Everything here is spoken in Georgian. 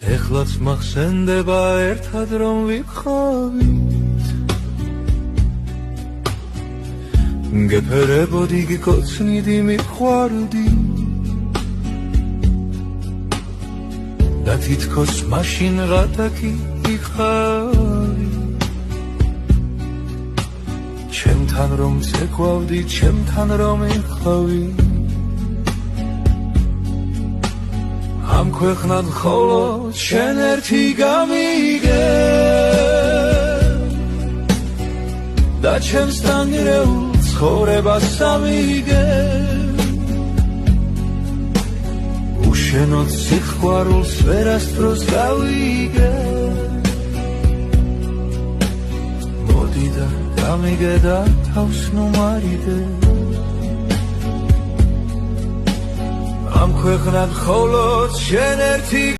ეხლაც მახსენდება ერთად რომ ვიყავით გეფერებოდი გიკოცნიდი მიყვარდი და თითქოს მაშინ ღატაკი იყავი ჩემთან რომ ცეკვავდი ჩემთან რომ იყავი ამ ქვეყნად მხოლოდ შენ ერთი გამიგე და ჩემს დანგრეულ ცხოვრებას სამიგე უშენოდ სიყვარულს ვერასდროს გავიგე მოდი და გამიგე და თავს ნუმარიდე ამ ქვეყნად მხოლოდ შენ ერთი